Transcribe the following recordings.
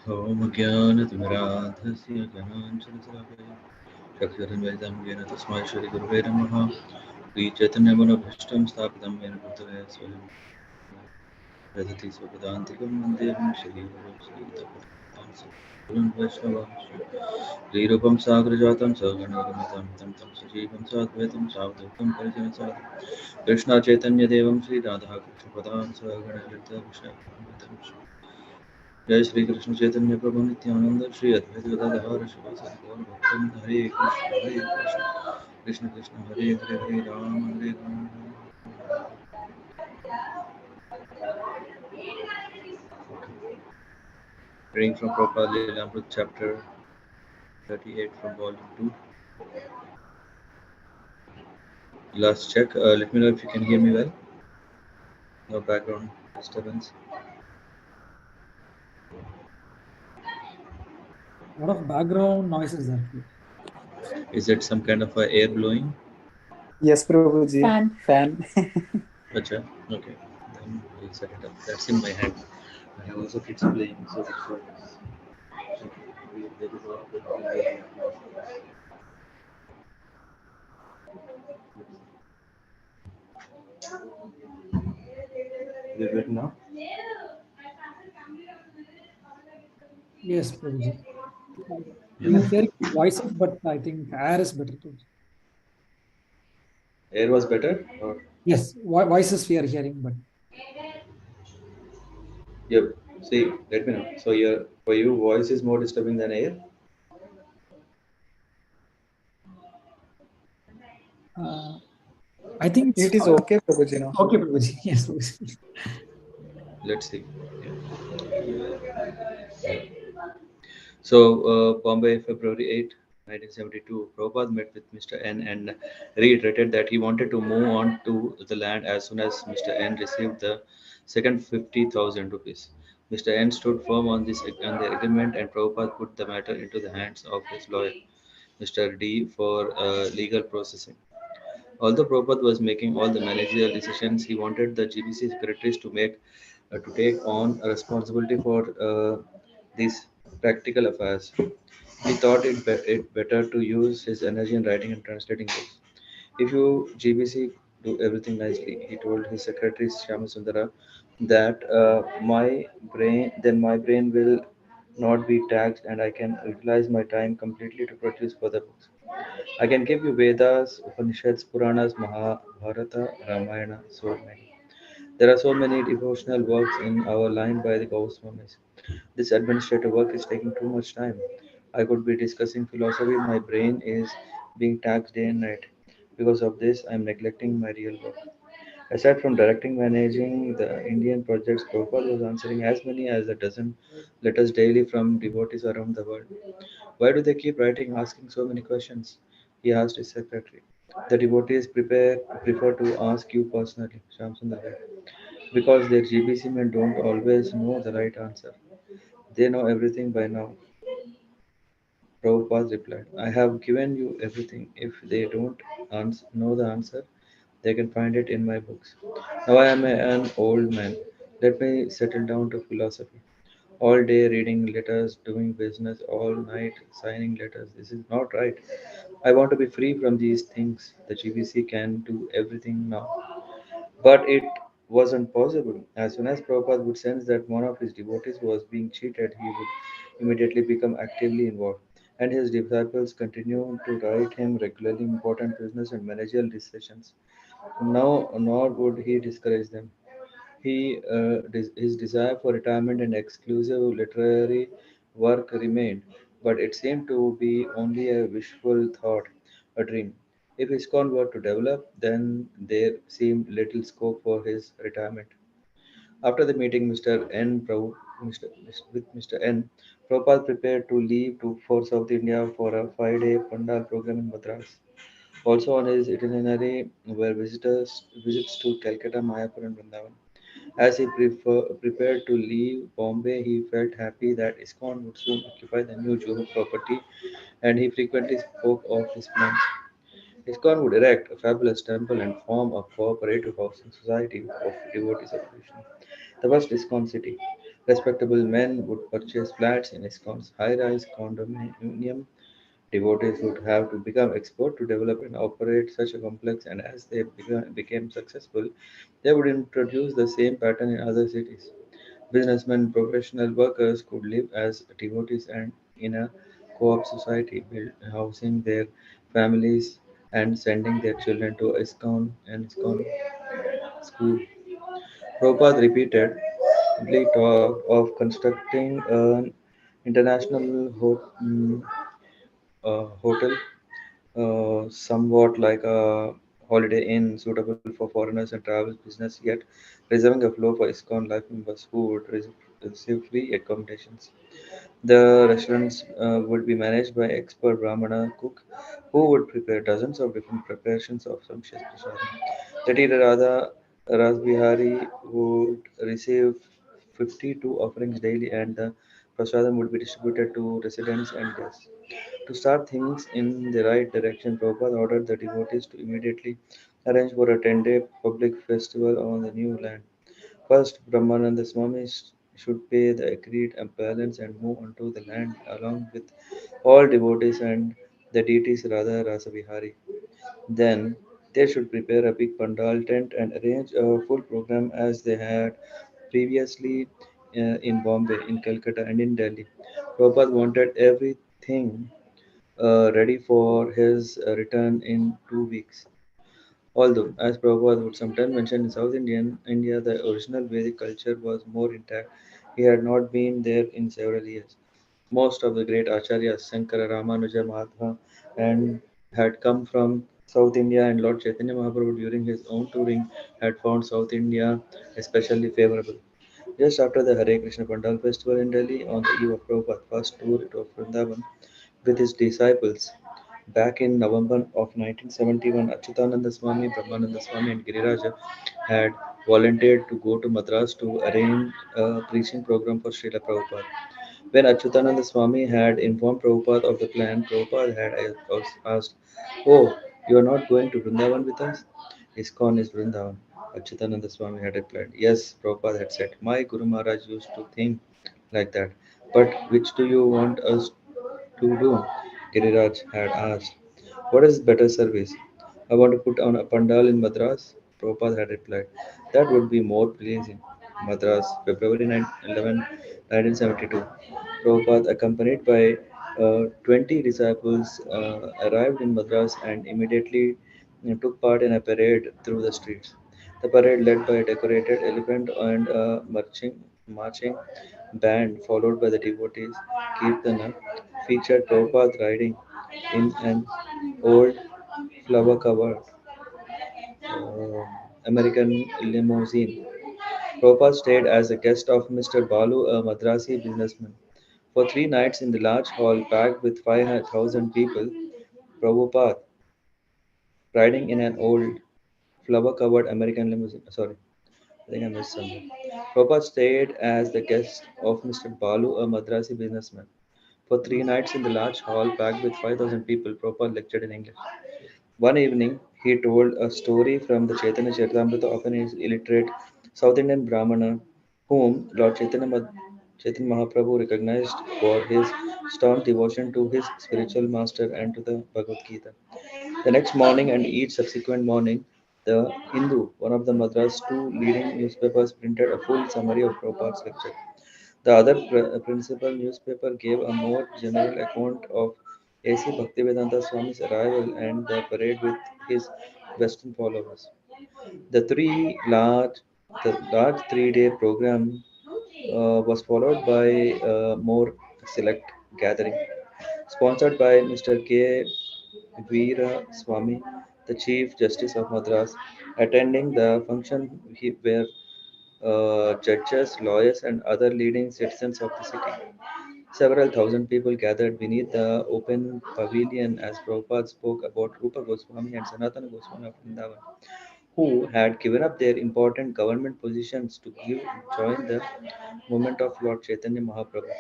Om Jnana-timirandhasya Jnana-anjana-salakaya Chakshurunveditam Yena Tasmai Shri Gurave Namaha Sri Chaitanya-manobhishtam Sthapitam Yena Bhutale Swayam Vedati Swapadantikam Mandiram Shri Guru Sri Tapatam Vaishnavamsha Sri Rupam Sagrajatam Saganagamitam Tam Tam Sajivam Sadvaitam Savdukam Parijana Sadhu Krishna Chaitanya Devam Sri Radha Krishna Padam Saganagirta Krishna Jai Shri Krishna Chaitanya Prabhu Nityanand Shri Advaita Gadadhar शिवासादि Gaur भक्तवृंद Hare Krishna Krishna Krishna Hare Hare Hare Ram Reading from Prabhupada-līlāmṛta chapter 38 from volume 2. Last check. Let me know if you can hear me well. No background disturbance. A lot of background noises there. Is it some kind of air blowing? Yes, Prabhuji. Fan. Acha. Okay. Then we'll set it up. That's in my hand. I have also kids playing, so that's why. Is it better now? Yes, Prabhuji. We are hearing voices, but I think air is better. Air was better? Or? Yes, voices we are hearing, but. Yep. See, let me know. So for you, voice is more disturbing than air? I think it is okay, Prabhuji. No? Okay, Prabhuji. Yes, Prabhuji. Let's see. Yeah. So, Bombay, February 8, 1972, Prabhupada met with Mr. N and reiterated that he wanted to move on to the land as soon as Mr. N received the second 50,000 rupees. Mr. N stood firm on the agreement, and Prabhupada put the matter into the hands of his lawyer, Mr. D, for legal processing. Although Prabhupada was making all the managerial decisions, he wanted the GBC secretaries to take on a responsibility for these practical affairs. He thought it better to use his energy in writing and translating books. If you GBC do everything nicely, he told his secretary Shyamasundara, that my brain will not be taxed and I can utilize my time completely to produce further books. I can give you Vedas, Upanishads, Puranas, Mahabharata, Ramayana, so many. There are so many devotional works in our line by the Goswamis. This administrative work is taking too much time. I could be discussing philosophy, my brain is being taxed day and night. Because of this, I am neglecting my real work. Aside from directing, managing the Indian projects, Prabhupada was answering as many as a dozen letters daily from devotees around the world. Why do they keep writing, asking so many questions? He asked his secretary. The devotees prefer to ask you personally, Shamsundar, because their GBC men don't always know the right answer. They know everything by now. Prabhupada replied, I have given you everything. If they don't know the answer, they can find it in my books. Now I am an old man. Let me settle down to philosophy. All day reading letters, doing business, all night signing letters. This is not right. I want to be free from these things. The GBC can do everything now. But it wasn't possible. As soon as Prabhupada would sense that one of his devotees was being cheated, he would immediately become actively involved. And his disciples continued to write him regularly important business and managerial decisions. Now, nor would he discourage them. His desire for retirement and exclusive literary work remained, but it seemed to be only a wishful thought, a dream. If ISKCON were to develop, then there seemed little scope for his retirement. After the meeting, with Mr. N, Prabhupada prepared to leave for South India for a 5-day Pandal program in Madras. Also on his itinerary were visits to Calcutta, Mayapur, and Vrindavan. As he prepared to leave Bombay, he felt happy that ISKCON would soon occupy the new Juhu property, and he frequently spoke of his plans. ISKCON would erect a fabulous temple and form a cooperative housing society of devotees of Krishna. The first ISKCON city. Respectable men would purchase flats in ISKCON's high-rise condominium. Devotees would have to become expert to develop and operate such a complex, and as they became successful, they would introduce the same pattern in other cities. Businessmen and professional workers could live as devotees and in a co-op society, housing their families and sending their children to ISKCON school. Prabhupada repeatedly talked of constructing an international hotel, somewhat like a holiday inn suitable for foreigners and travel business, yet reserving a floor for ISKCON life members who would receive free accommodations. The restaurants would be managed by expert Brahmana cook who would prepare dozens of different preparations of sumptuous prasadam. The Tira Radha Rasbihari would receive 52 offerings daily, and the prasadam would be distributed to residents and guests. To start things in the right direction, Prabhupada ordered the devotees to immediately arrange for a 10-day public festival on the new land. First, Brahmananda Swami should pay the agreed balance and move onto the land along with all devotees and the deities Radha Rasa Vihari. Then they should prepare a big pandal tent and arrange a full program as they had previously in Bombay, in Calcutta, and in Delhi. Prabhupada wanted everything ready for his return in 2 weeks. Although, as Prabhupada would sometimes mention, in South India, the original Vedic culture was more intact. He had not been there in several years. Most of the great acharyas, Shankara, Ramanuja, Madhva, and had come from South India, and Lord Chaitanya Mahaprabhu during his own touring had found South India especially favorable. Just after the Hare Krishna Pandal festival in Delhi, on the eve of Prabhupada's first tour to Vrindavan with his disciples, back in November of 1971, Achyutananda Swami, Brahmananda Swami, and Giriraja had volunteered to go to Madras to arrange a preaching program for Srila Prabhupada. When Achyutananda Swami had informed Prabhupada of the plan, Prabhupada had asked, "Oh, you are not going to Vrindavan with us?" ISKCON is Vrindavan. Achyutananda Swami had replied, "Yes," Prabhupada had said. "My Guru Maharaj used to think like that. But which do you want us to do?" Giriraj had asked. "What is better service? I want to put on a pandal in Madras." Prabhupada had replied. "That would be more pleasing." Madras, February 11, 1972. Prabhupada, accompanied by 20 disciples, arrived in Madras and immediately took part in a parade through the streets. The parade, led by a decorated elephant and a marching band, followed by the devotees, Kirtana, featured Prabhupada riding in an old flower-covered uh, American limousine. Prabhupada stayed as a guest of Mr. Balu, a Madrasi businessman. For 3 nights in the large hall packed with 5,000 people, Prabhupada, riding in an old flower-covered American limousine. Sorry, I think I missed something. Prabhupada stayed as the guest of Mr. Balu, a Madrasi businessman. For 3 nights in the large hall packed with 5,000 people, Prabhupada lectured in English. One evening, he told a story from the Chaitanya Charitamrita of an illiterate South Indian Brahmana whom Lord Chaitanya Mahaprabhu recognized for his staunch devotion to his spiritual master and to the Bhagavad Gita. The next morning and each subsequent morning, the Hindu, one of the Madras two leading newspapers, printed a full summary of Prabhupada's lecture. The other principal newspaper gave a more general account of A.C. Bhaktivedanta Swami's arrival and the parade with his Western followers. The large 3-day program was followed by a more select gathering sponsored by Mr. K. Veera Swami, the Chief Justice of Madras, attending the function where judges, lawyers, and other leading citizens of the city. Several thousand people gathered beneath the open pavilion as Prabhupada spoke about Rupa Goswami and Sanatana Goswami of Vrindavan, who had given up their important government positions to join the movement of Lord Chaitanya Mahaprabhu.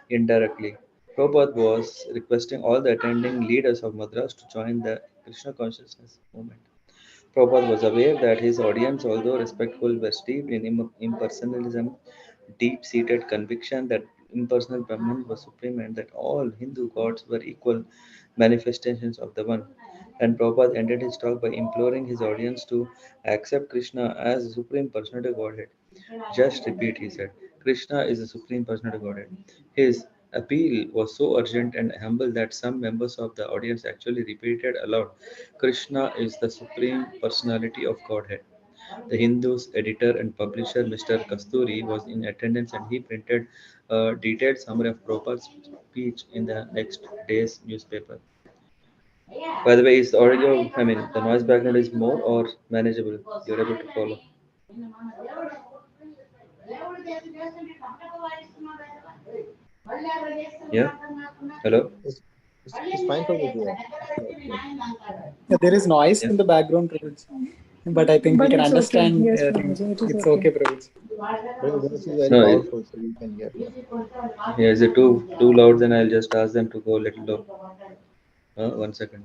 Indirectly, Prabhupada was requesting all the attending leaders of Madras to join the Krishna consciousness movement. Prabhupada was aware that his audience, although respectful, were steeped in impersonalism, deep-seated conviction that impersonal Brahman was supreme and that all Hindu gods were equal manifestations of the One. And Prabhupada ended his talk by imploring his audience to accept Krishna as the Supreme Personality of Godhead. Just repeat, he said. Krishna is the Supreme Personality of Godhead. His appeal was so urgent and humble that some members of the audience actually repeated aloud, Krishna is the Supreme Personality of Godhead. The Hindu's editor and publisher, Mr. Kasturi, was in attendance and he printed a detailed summary of Prabhupada's speech in the next day's newspaper. By the way, is the audio, I mean, the noise background is more or manageable? You're able to follow? Yeah? Hello? It's fine, Prabhuji. Yeah, there is noise Yeah? in the background, Prabhuji. But I think we But can it's okay. understand. Yes, I think Prabhuji, it is it's okay. okay, Prabhuji. But your voice is very No, powerful, so we can hear you. yeah, is it too loud? Then I'll just ask them to go a little low. 1 second.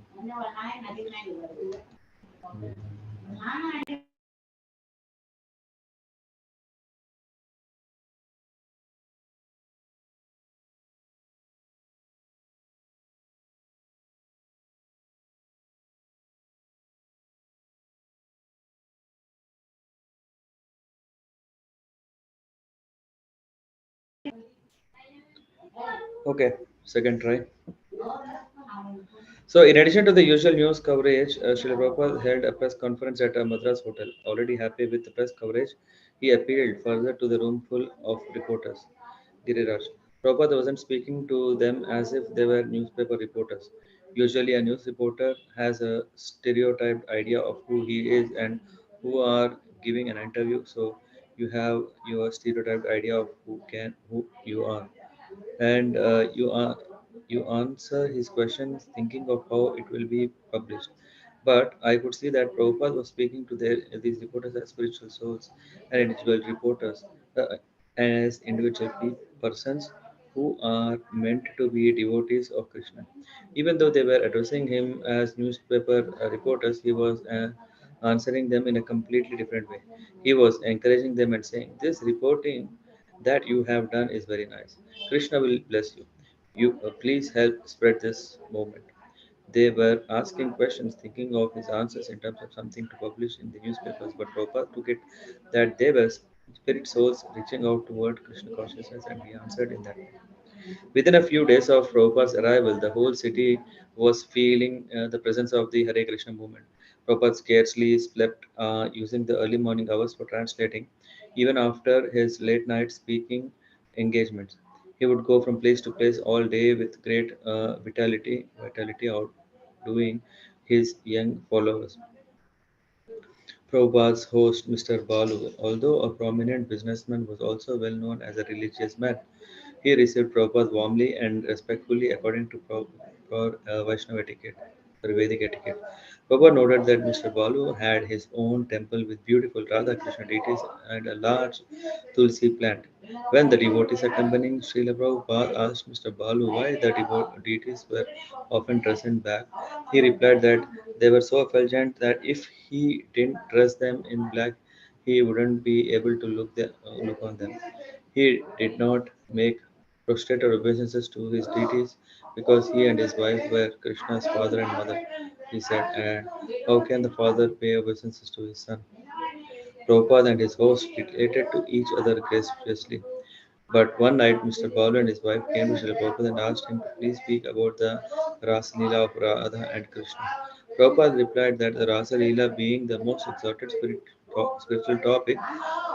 Okay, second try. So, in addition to the usual news coverage, Srila Prabhupada held a press conference at a Madras hotel. Already happy with the press coverage, he appealed further to the room full of reporters. Giriraj. Prabhupada wasn't speaking to them as if they were newspaper reporters. Usually, a news reporter has a stereotyped idea of who he is and who are giving an interview. So, you have your stereotyped idea of who you are, and you answer his questions thinking of how it will be published. But I could see that Prabhupada was speaking to these reporters as spiritual souls and individual reporters, as individual persons who are meant to be devotees of Krishna. Even though they were addressing him as newspaper reporters, he was answering them in a completely different way. He was encouraging them and saying, "This reporting that you have done is very nice. Krishna will bless you. You please help spread this movement." They were asking questions, thinking of his answers in terms of something to publish in the newspapers, but Prabhupada took it that they were spirit souls reaching out toward Krishna consciousness, and he answered in that way. Within a few days of Prabhupada's arrival, the whole city was feeling the presence of the Hare Krishna movement. Prabhupada scarcely slept, using the early morning hours for translating, even after his late night speaking engagements. He would go from place to place all day with great vitality outdoing his young followers. Prabhupada's host, Mr. Balu, although a prominent businessman, was also well known as a religious man. He received Prabhupada warmly and respectfully according to Vaishnava etiquette, or Vedic etiquette. Prabhupada noted that Mr. Balu had his own temple with beautiful Radha Krishna deities and a large tulsi plant. When the devotees accompanying Srila Prabhupada asked Mr. Balu why the deities were often dressed in black, he replied that they were so effulgent that if he didn't dress them in black, he wouldn't be able to look on them. He did not make prostrate or obeisances to his deities because he and his wife were Krishna's father and mother, he said. And how can the father pay obeisances to his son? Prabhupada and his host related to each other graciously. But one night, Mr. Balu and his wife came to Srila Prabhupada and asked him to please speak about the Rasa Leela of Radha and Krishna. Prabhupada replied that the Rasa Leela, being the most exalted spiritual topic,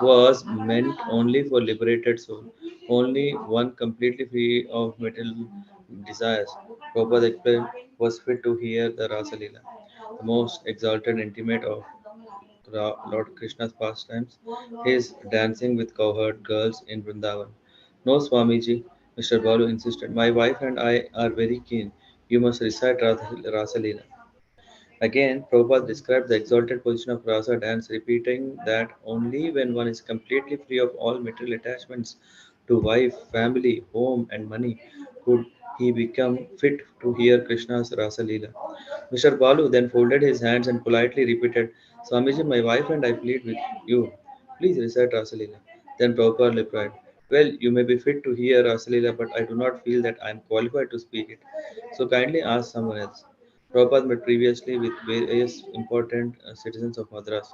was meant only for liberated soul, only one completely free of material desires. Prabhupada explained was fit to hear the Rasa Leela. the most exalted intimate of Lord Krishna's pastimes, his dancing with cowherd girls in Vrindavan. No, Swamiji, Mr. Balu insisted. My wife and I are very keen. You must recite Rasalila. Again, Prabhupada described the exalted position of rasa dance, repeating that only when one is completely free of all material attachments to wife, family, home, and money could he become fit to hear Krishna's Rasa Leela. Mr. Balu then folded his hands and politely repeated, Swamiji, my wife and I plead with you. Please recite Rasa Leela. Then Prabhupada replied, well, you may be fit to hear Rasa Leela, but I do not feel that I am qualified to speak it. So kindly ask someone else. Prabhupada met previously with various important citizens of Madras.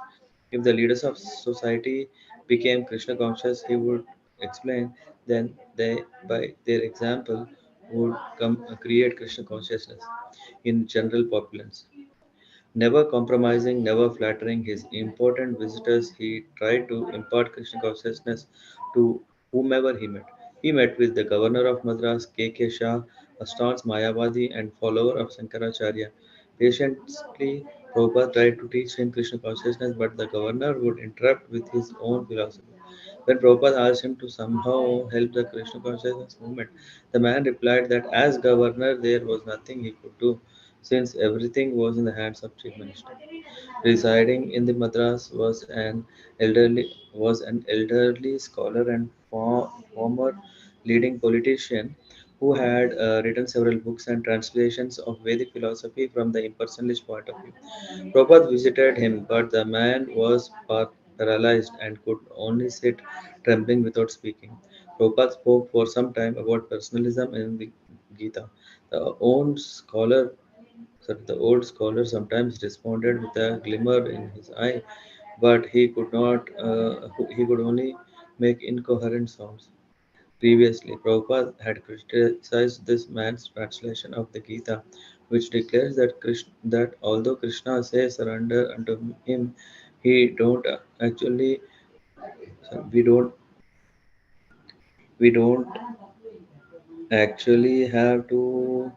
If the leaders of society became Krishna conscious, he would explain, then they, by their example, would come create Krishna consciousness in general populace. Never compromising, never flattering his important visitors, he tried to impart Krishna consciousness to whomever he met. He met with the governor of Madras, K. Shah, a staunch Mayavadi and follower of Sankaracharya. Patiently, Prabhupada tried to teach him Krishna consciousness, but the governor would interrupt with his own philosophy. When Prabhupada asked him to somehow help the Krishna consciousness movement, the man replied that as governor there was nothing he could do, since everything was in the hands of chief minister. Residing in the Madras was an elderly scholar and former leading politician who had written several books and translations of Vedic philosophy from the impersonalist point of view. Prabhupada visited him, but the man was paralyzed and could only sit trembling without speaking. Prabhupada spoke for some time about personalism in the Gita. The old scholar sometimes responded with a glimmer in his eye, but he could not. He could only make incoherent sounds. Previously, Prabhupada had criticized this man's translation of the Gita, which declares that although Krishna says surrender unto him, he don't actually sorry, we don't actually have to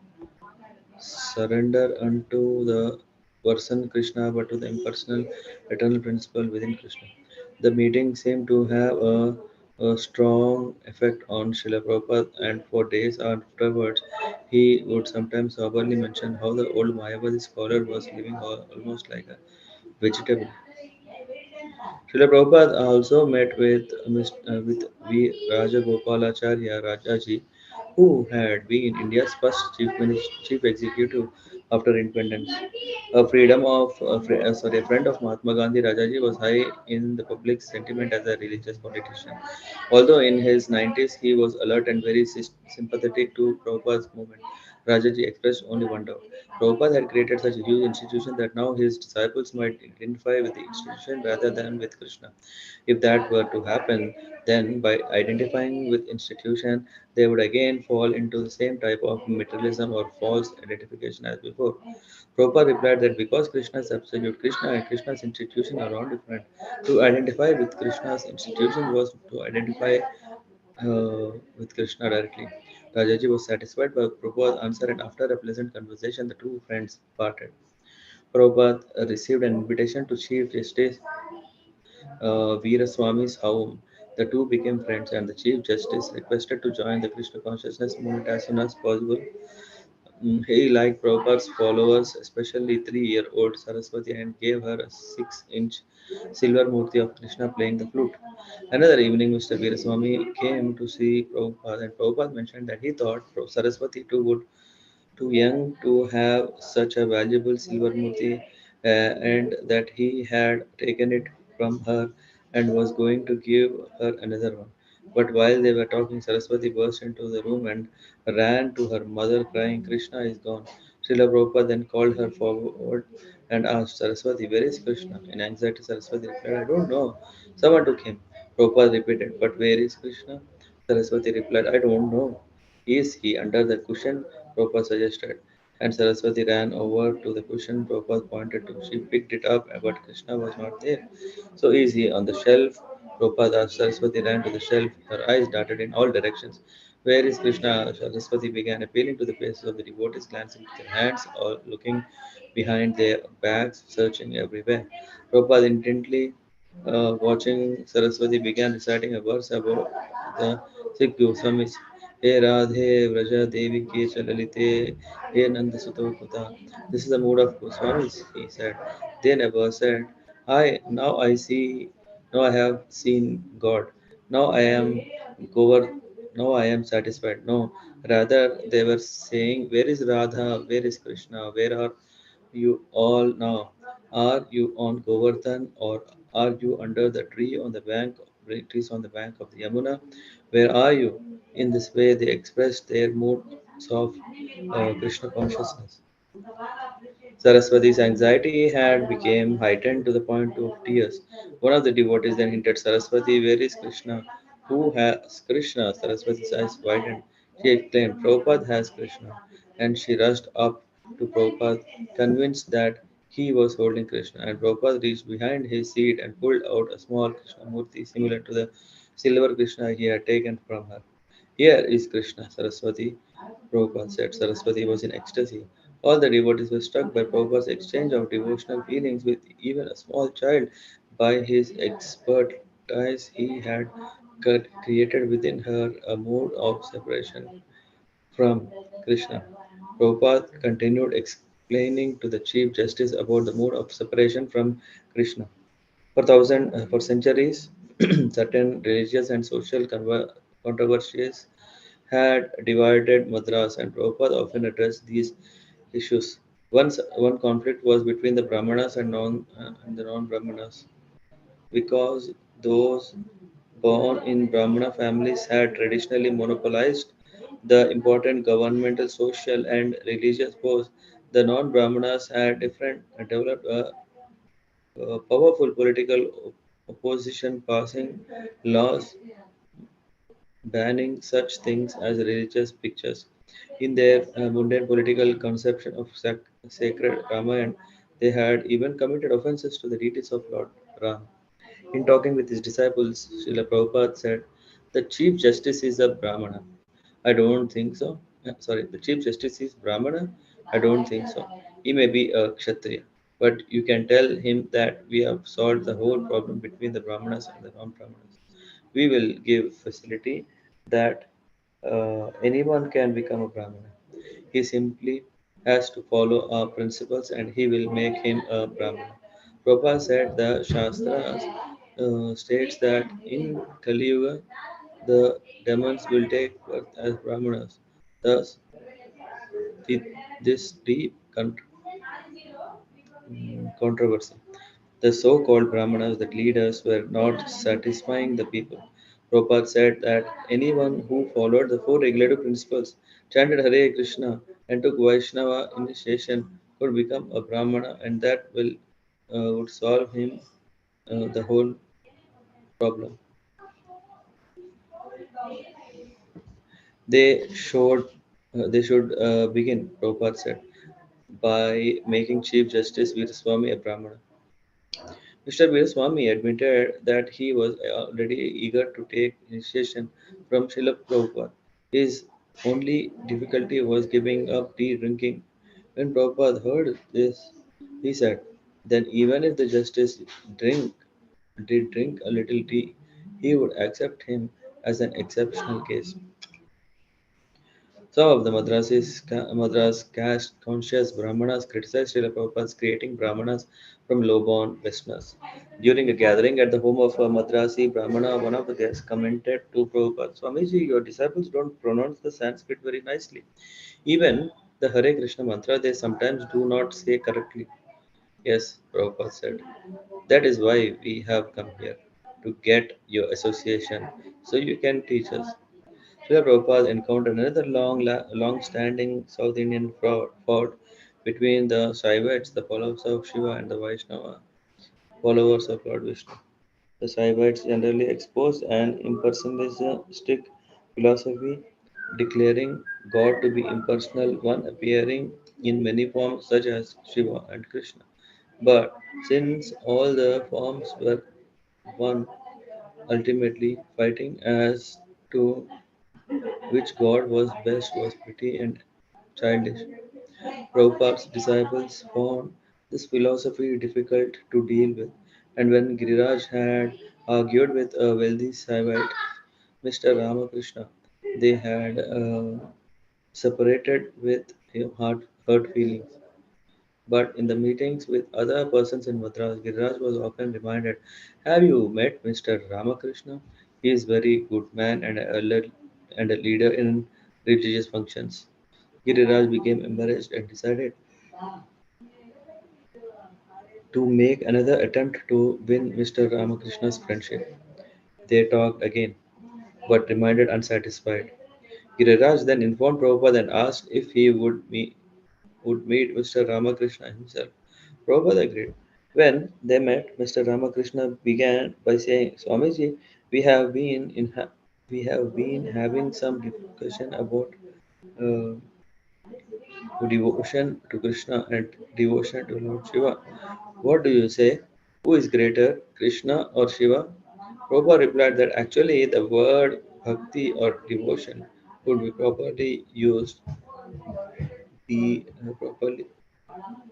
surrender unto the person Krishna, but to the impersonal eternal principle within Krishna. The meeting seemed to have a strong effect on Srila Prabhupada, and for days afterwards, he would sometimes soberly mention how the old Mayavadi scholar was living almost like a vegetable. Srila Prabhupada also met with V. Rajagopalacharya Rajaji, who had been India's first chief executive after independence. A friend of Mahatma Gandhi, Rajaji was high in the public sentiment as a religious politician. Although in his 90s he was alert and very sympathetic to Prabhupada's movement, Rajaji expressed only one doubt. Prabhupada had created such a huge institution that now his disciples might identify with the institution rather than with Krishna. If that were to happen, then by identifying with institution, they would again fall into the same type of materialism or false identification as before. Prabhupada replied that because Krishna is absolute, Krishna and Krishna's institution are all different. To identify with Krishna's institution was to identify with Krishna directly. Rajaji was satisfied by Prabhupada's answer, and after a pleasant conversation, the two friends parted. Prabhupada received an invitation to Chief Justice Veeraswamy's home. The two became friends, and the Chief Justice requested to join the Krishna consciousness movement as soon as possible. He liked Prabhupada's followers, especially 3-year-old Saraswati, and gave her a 6-inch silver murti of Krishna playing the flute. Another evening, Mr. Veeraswamy came to see Prabhupada, and Prabhupada mentioned that he thought Saraswati too would too young to have such a valuable silver murti, and that he had taken it from her and was going to give her another one. But while they were talking, Saraswati burst into the room and ran to her mother, crying, Krishna is gone. Srila Prabhupada then called her forward and asked, Saraswati, where is Krishna? In anxiety, Saraswati replied, I don't know. Someone took him. Prabhupada repeated, but where is Krishna? Saraswati replied, I don't know. Is he under the cushion? Prabhupada suggested. And Saraswati ran over to the cushion Prabhupada pointed to. She picked it up, but Krishna was not there. So is he on the shelf? Prabhupada asked. Saraswati ran to the shelf. Her eyes darted in all directions, Where is Krishna? Saraswati began appealing to the faces of the devotees, glancing at their hands or looking behind their backs, searching everywhere. Prabhupada intently watching Saraswati began reciting a verse about the Sikh Goswamis. He Radhe Vraja Devi Ke Chalalite He Nanda Suto Kuta. This is the mood of Goswamis, he said. They never said, now I see, now I have seen God. Now I am Govar, now I am satisfied. No, rather they were saying, where is Radha? Where is Krishna? Where are you all now? Are you on Govardhan or are you under the tree on the bank, trees on the bank of the Yamuna? Where are you? In this way, they expressed their moods of Krishna consciousness. Saraswati's anxiety had become heightened to the point of tears. One of the devotees then hinted, Saraswati, where is Krishna? Who has Krishna? Saraswati's eyes widened. She exclaimed, Prabhupada has Krishna. And she rushed up to Prabhupada, convinced that he was holding Krishna. And Prabhupada reached behind his seat and pulled out a small Krishna murti similar to the silver Krishna he had taken from her. Here is Krishna, Saraswati, Prabhupada said. Saraswati was in ecstasy. All the devotees were struck by Prabhupada's exchange of devotional feelings with even a small child. By his expertise, he had created within her a mood of separation from Krishna. Prabhupada continued explaining to the Chief Justice about the mood of separation from Krishna. For centuries, certain religious and social controversies had divided Madras, and Prabhupada often addressed these issues. One conflict was between the Brahmanas and the non-Brahmanas, because those born in Brahmana families had traditionally monopolized the important governmental, social, and religious posts. The non-Brahmanas had developed a powerful political opposition, passing laws banning such things as religious pictures. In their mundane political conception of sacred Ramayana, they had even committed offenses to the deities of Lord Ram. In talking with his disciples, Srila Prabhupada said, the Chief Justice is a Brahmana. I don't think so. Sorry, the Chief Justice is Brahmana? I don't think so. He may be a Kshatriya. But you can tell him that we have solved the whole problem between the Brahmanas and the non-Brahmanas. We will give facility that anyone can become a Brahmana. He simply has to follow our principles and he will make him a Brahmana. Prabhupada said the Shastras states that in Kali Yuga the demons will take birth as Brahmanas. Thus, the, this deep controversy. The so-called Brahmanas, the leaders, were not satisfying the people. Prabhupada said that anyone who followed the four regulative principles, chanted Hare Krishna, and took Vaishnava initiation could become a Brahmana, and that would solve him the whole problem. They showed they should begin, Prabhupada said, by making Chief Justice Veeraswamy a Brahmana. Mr. Veeraswamy admitted that he was already eager to take initiation from Srila Prabhupada. His only difficulty was giving up tea drinking. When Prabhupada heard this, he said, then even if the justice drink, did drink a little tea, he would accept him as an exceptional case. Some of the Madras caste conscious Brahmanas criticized Srila Prabhupada's creating Brahmanas from low-born Westerners. During a gathering at the home of a Madrasi Brahmana, one of the guests commented to Prabhupada, Swamiji, your disciples don't pronounce the Sanskrit very nicely. Even the Hare Krishna mantra they sometimes do not say correctly. Yes, Prabhupada said. That is why we have come here, to get your association so you can teach us. Srila Prabhupada encountered another long-standing South Indian fought between the Shaivites, the followers of Shiva, and the Vaishnava followers of Lord Vishnu. The Shaivites generally exposed an impersonalistic philosophy, declaring God to be impersonal, one appearing in many forms such as Shiva and Krishna. But since all the forms were one, ultimately fighting as to Which god was best was petty and childish. Prabhupada's disciples found this philosophy difficult to deal with, and when Giriraj had argued with a wealthy Saivite, Mr. Ramakrishna, they had separated with hurt feelings. But in the meetings with other persons in Madras, Giriraj was often reminded, "Have you met Mr. Ramakrishna? He is very good man and a leader in religious functions." Giriraj became embarrassed and decided to make another attempt to win Mr. Ramakrishna's friendship. They talked again, but remained unsatisfied. Giriraj then informed Prabhupada and asked if he would meet Mr. Ramakrishna himself. Prabhupada agreed. When they met, Mr. Ramakrishna began by saying, "Swamiji, we have been we have been having some discussion about uh, devotion to Krishna and devotion to Lord Shiva. What do you say? Who is greater, Krishna or Shiva?" Prabhupada replied that actually the word bhakti or devotion would be properly used, be properly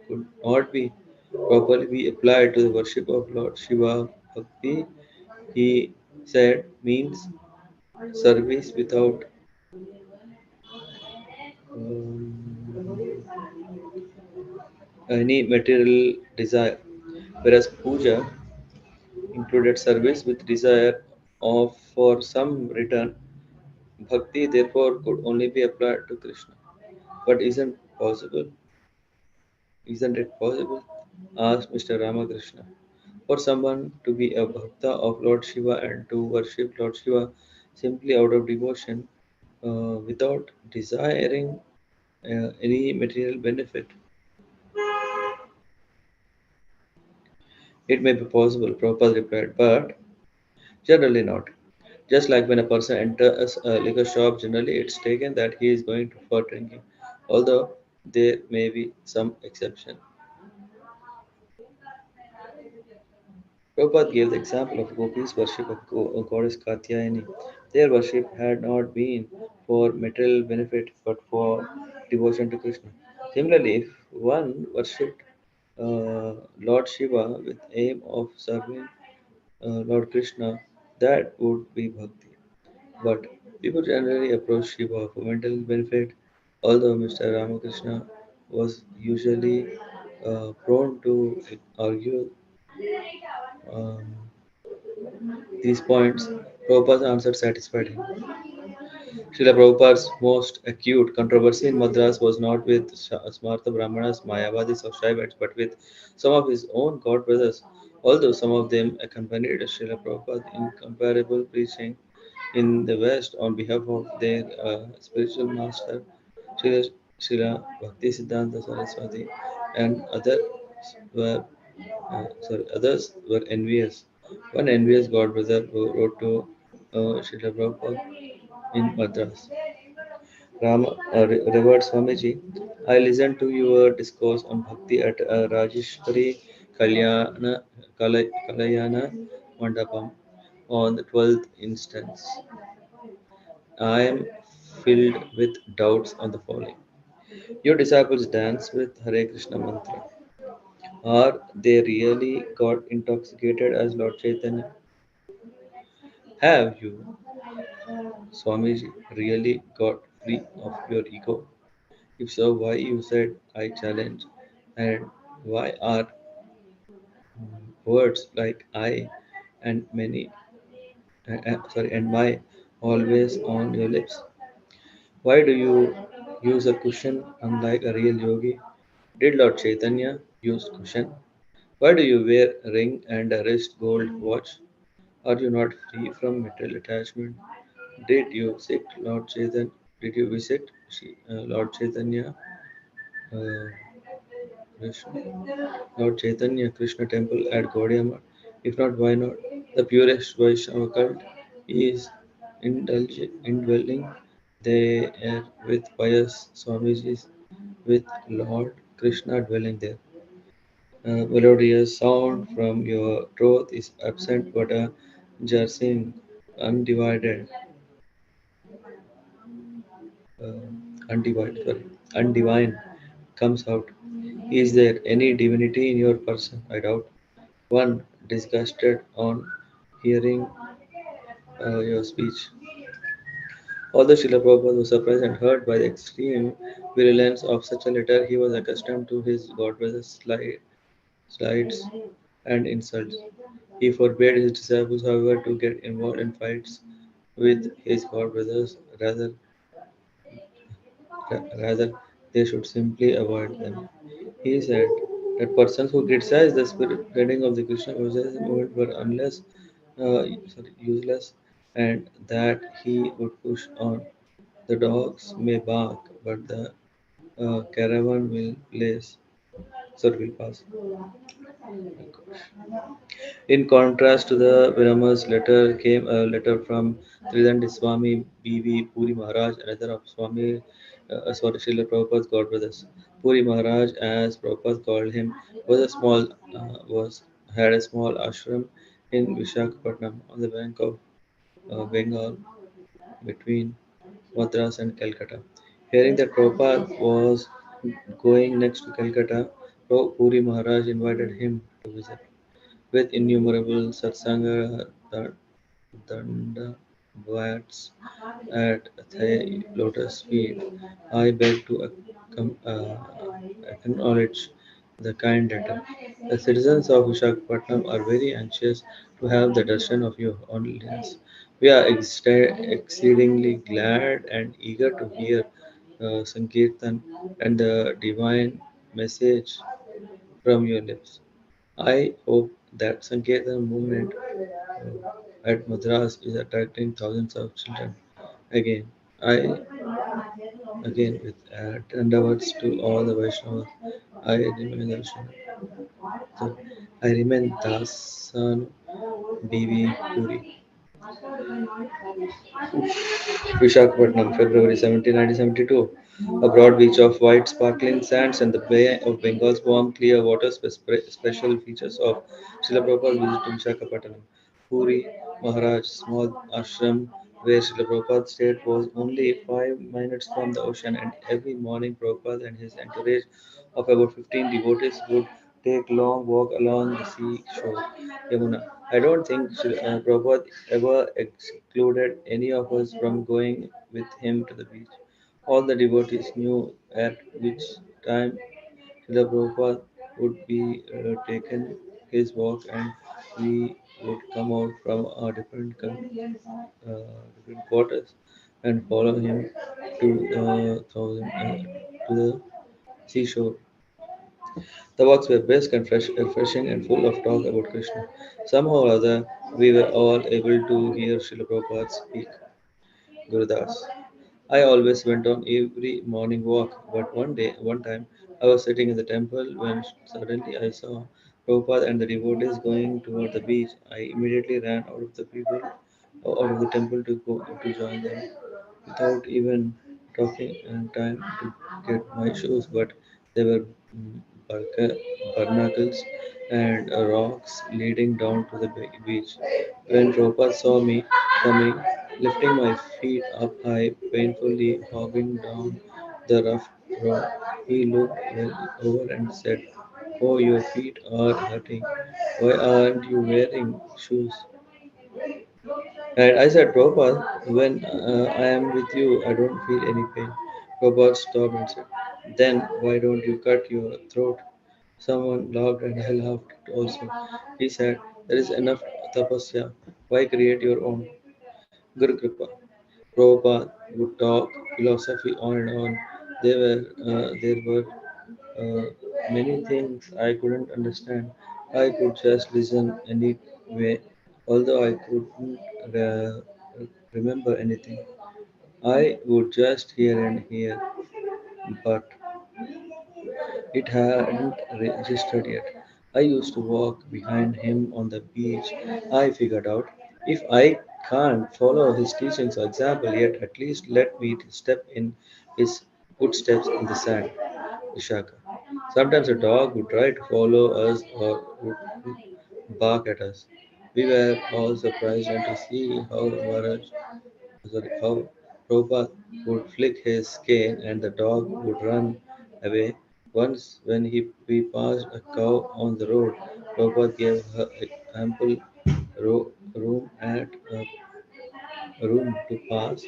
could not be properly be applied to the worship of Lord Shiva. Bhakti, he said, means service without um, any material desire, whereas puja included service with desire of for some return. Bhakti therefore could only be applied to Krishna. But isn't it possible? Asked Mr. Ramakrishna. For someone to be a bhakta of Lord Shiva and to worship Lord Shiva simply out of devotion without desiring any material benefit. It may be possible, Prabhupada replied, but generally not. Just like when a person enters a liquor shop, generally it's taken that he is going to for drinking, although there may be some exception. Prabhupada gave the example of gopis' worship of goddess Katyayani. Their worship had not been for material benefit but for devotion to Krishna. Similarly, if one worshipped Lord Shiva with aim of serving Lord Krishna, that would be bhakti. But people generally approach Shiva for mental benefit, although Mr. Ramakrishna was usually prone to argue um, these points. Prabhupada's answer satisfied him. Srila Prabhupada's most acute controversy in Madras was not with Smartha Brahmanas, Mayavadis, or Shaivites, but with some of his own god brothers, although some of them accompanied Srila Prabhupada in comparable preaching in the West on behalf of their spiritual master, Srila, Srila Bhakti Siddhanta Saraswati, and others were envious. One envious god brother who wrote to Srila Prabhupada in Madras. Revered Swamiji, I listened to your discourse on Bhakti at Rajeshwari Kalayana Mandapam on the 12th instance. I am filled with doubts on the following. Your disciples dance with Hare Krishna mantra. Are they really got intoxicated as Lord Chaitanya? Have you, Swamiji, really got free of your ego? If so, why you said I challenge? And why are words like I and and my always on your lips? Why do you use a cushion unlike a real yogi? Did Lord Chaitanya use cushion? Why do you wear a ring and a wrist gold watch? Are you not free from material attachment? Did you visit Lord Chaitanya? Did you visit Lord Chaitanya, uh, Lord Chaitanya Krishna temple at Gaudiya Math? If not, why not? The purest Vaishnava cult is indwelling there with pious Swamijis, with Lord Krishna dwelling there. Melodious sound from your throat is absent, but a jarsing, undivided undivine comes out. Is there any divinity in your person? I doubt. One disgusted on hearing your speech. Although Srila Prabhupada was surprised and hurt by the extreme virulence of such a letter, he was accustomed to his godbrother's slights and insults. He forbade his disciples, however, to get involved in fights with his godbrothers. Rather, they should simply avoid them. He said that persons who criticize the spreading of the Krishna consciousness movement were useless, and that he would push on. The dogs may bark, but the caravan will pass. In contrast to the Vinama's letter came a letter from Tridandi Swami B.V. Puri Maharaj, another of Srila Prabhupada's godbrothers. Puri Maharaj, as Prabhupada called him, was a small was had a small ashram in Vishakhapatnam on the bank of Bengal between Madras and Calcutta. Hearing that Prabhupada was going next to Calcutta, Puri Maharaj invited him to visit. With innumerable satsanga dandavats at the lotus feet, I beg to acknowledge the kind letter. The citizens of Visakhapatnam are very anxious to have the darshan of your holiness. We are exceedingly glad and eager to hear Sankirtan and the divine message from your lips. I hope that Sankirtan movement at Madras is attracting thousands of children. Again, I again with tender words to all the Vaishnavas, I remain Darshan. So, I remain Dasan BV Puri. Vishakhapatnam, February 17, 1972. A broad beach of white sparkling sands and the Bay of Bengal's warm, clear waters were special features of Srila Prabhupada's visit to Vishakhapatnam. Puri Maharaj, small ashram where Srila Prabhupada stayed, was only 5 minutes from the ocean, and every morning Prabhupada and his entourage of about 15 devotees would take long walk along the seashore, Yamuna. I don't think Prabhupada ever excluded any of us from going with him to the beach. All the devotees knew at which time Srila Prabhupada would be taken his walk, and we would come out from our different quarters and follow him to the seashore. The walks were brisk and refreshing and full of talk about Krishna. Somehow or other, we were all able to hear Srila Prabhupada speak. Gurudas. I always went on every morning walk, but one time, I was sitting in the temple when suddenly I saw Prabhupada and the devotees going toward the beach. I immediately ran out of the temple to go to join them, without even talking and time to get my shoes. But there were barca- barnacles and rocks leading down to the beach. When Prabhupada saw me coming, lifting my feet up high, painfully hobbling down the rough road, he looked over and said, "Oh, your feet are hurting. Why aren't you wearing shoes?" And I said, Prabhupada, when I am with you, I don't feel any pain. Prabhupada stopped and said, then why don't you cut your throat? Someone laughed and I laughed also. He said, there is enough tapasya. Why create your own? Guru Kripa. Prabhupada would talk philosophy on and on. There were many things I couldn't understand. I could just listen anyway, although I couldn't remember anything. I would just hear and hear, but it hadn't registered yet. I used to walk behind him on the beach. I figured out if I can't follow his teachings or example yet, at least let me step in his footsteps in the sand. Vishaka. Sometimes a dog would try to follow us or would bark at us. We were all surprised and to see how Prabhupada would flick his cane and the dog would run away. Once, when we passed a cow on the road, Prabhupada gave her ample room at room to pass,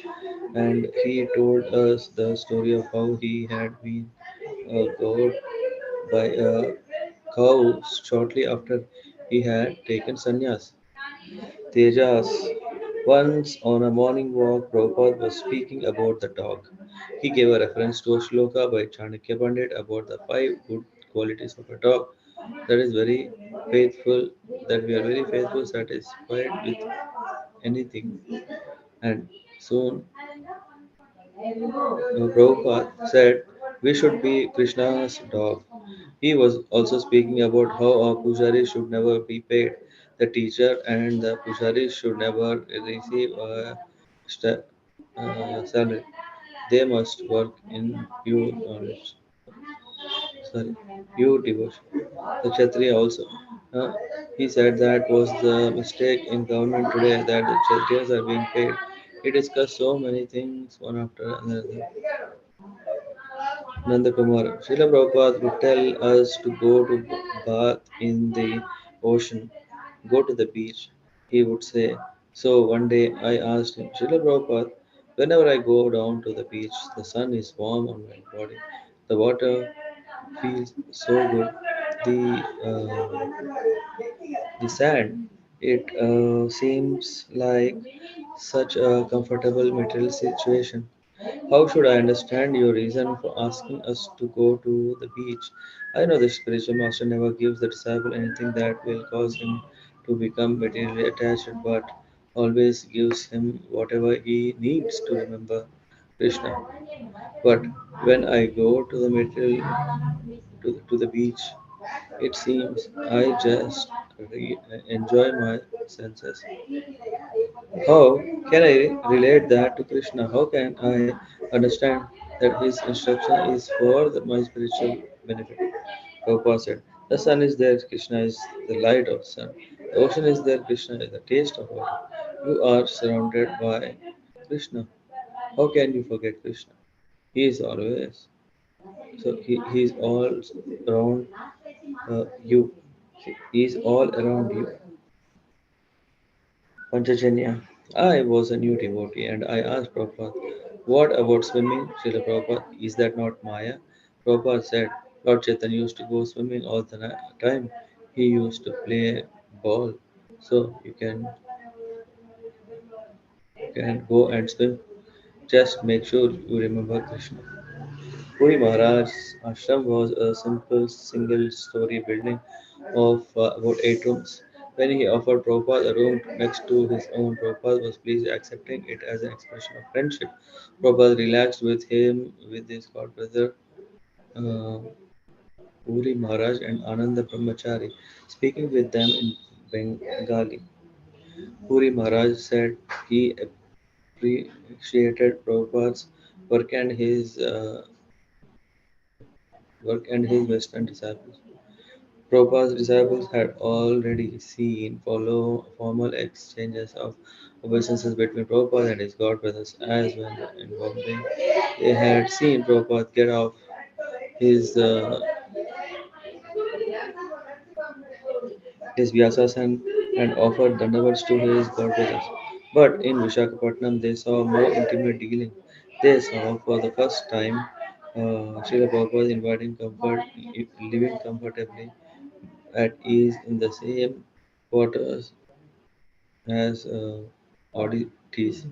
and he told us the story of how he had been gored by a cow shortly after he had taken sannyas. Tejas. Once on a morning walk, Prabhupada was speaking about the dog. He gave a reference to a shloka by Chanakya Pandit about the five good qualities of a dog. That is very faithful, that we are very faithful, satisfied with anything. And soon Prabhupada said, we should be Krishna's dog. He was also speaking about how a pujari should never be paid. The teacher and the pujari should never receive a sta- salary. They must work in pure knowledge. Sorry, pure devotion. The Kshatriya also. Uh, he said that was the mistake in government today that the Kshatriyas are being paid. He discussed so many things one after another. Nanda Kumar. Srila Prabhupada would tell us to go to bath in the ocean, go to the beach, he would say. So one day I asked him, Srila Prabhupada, whenever I go down to the beach, the sun is warm on my body. The water feels so good. The sand, it seems like such a comfortable material situation. How should I understand your reason for asking us to go to the beach? I know the spiritual master never gives the disciple anything that will cause him to become materially attached, but always gives him whatever he needs to remember Krishna. But when I go to the material to the beach, it seems I just enjoy my senses. How can I relate that to Krishna? How can I understand that his instruction is for my spiritual benefit? Prabhupada said, the sun is there, Krishna is the light of the sun. The ocean is there, Krishna is the taste of water. You are surrounded by Krishna. How can you forget Krishna? He is always. So he is all around you. He is all around you. Panchajanya. I was a new devotee and I asked Prabhupada, what about swimming? Srila Prabhupada, is that not Maya? Prabhupada said, Lord Chaitanya used to go swimming all the time. He used to play ball. So you can go and swim. Just make sure you remember Krishna. Puri Maharaj's ashram was a simple single story building of about 8 rooms. When he offered Prabhupada a room next to his own, Prabhupada was pleased, accepting it as an expression of friendship. Prabhupada relaxed with him, with his god brother uh, Puri Maharaj and Ananda Brahmachari, speaking with them in Bengali. Puri Maharaj said he appreciated Prabhupada's work and his Western disciples. Prabhupada's disciples had already seen formal exchanges of obeisances between Prabhupada and his god brothers, as when in Bombay they had seen Prabhupada get off his Vyasasan and offered dandavats to his god brothers. But in Vishakhapatnam they saw more intimate dealing. They saw for the first time Srila Prabhupada inviting living comfortably at ease in the same quarters as oddities.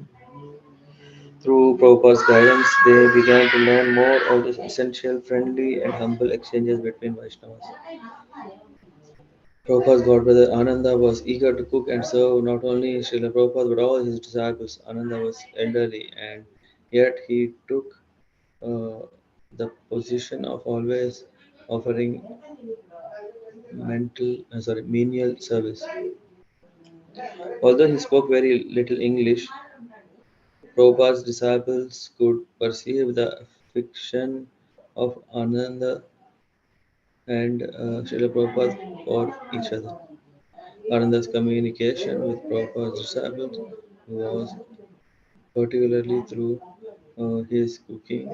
Through Prabhupada's guidance, they began to learn more of the essential, friendly, and humble exchanges between Vaishnavas. Prabhupada's godbrother Ananda was eager to cook and serve not only Srila Prabhupada but all his disciples. Ananda was elderly and yet he took uh, the position of always offering menial service. Although he spoke very little English, Prabhupada's disciples could perceive the affection of Ananda and Srila Prabhupada for each other. Ananda's communication with Prabhupada's disciples was particularly through He is cooking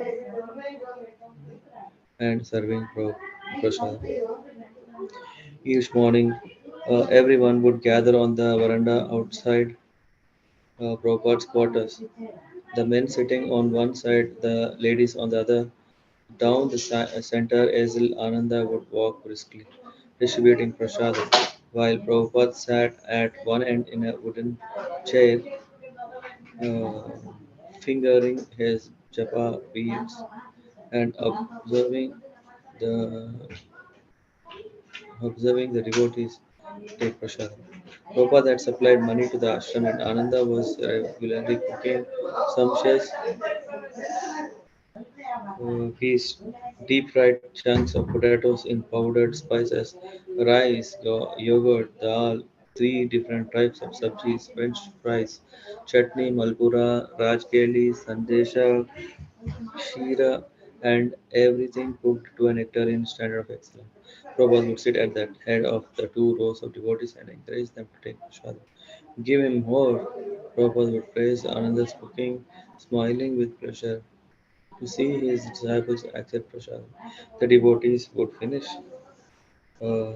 and serving prasad. Each morning, everyone would gather on the veranda outside Prabhupada's quarters. The men sitting on one side, the ladies on the other. Down the center, Azil Ananda would walk briskly, distributing prasadam, while Prabhupada sat at one end in a wooden chair, uh, fingering his japa beads and the observing the devotees take prasadam. Prabhupada had supplied money to the ashram and Ananda was regularly cooking sumptuous feast, deep fried chunks of potatoes in powdered spices, rice, yogurt, dal, three different types of sabjis, french fries, chutney, malpura, rajkeli, sandesha, shira, and everything cooked to a nectarian standard of excellence. Prabhupada would sit at the head of the two rows of devotees and encourage them to take prasad. Give him more. Prabhupada would praise Ananda's cooking, smiling with pleasure to see his disciples accept prasad. The devotees would finish,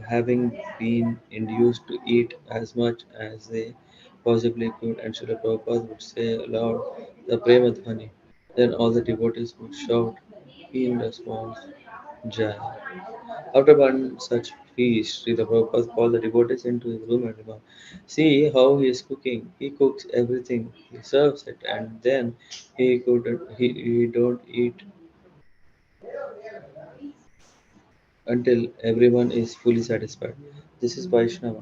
having been induced to eat as much as they possibly could, and Srila Prabhupada would say aloud the Premadhvani. Then all the devotees would shout in response, Jai. After one such feast, Srila Prabhupada called the devotees into his room and remarked, see how he is cooking. He cooks everything. He serves it, and then he don't eat until everyone is fully satisfied. This is Vaishnava.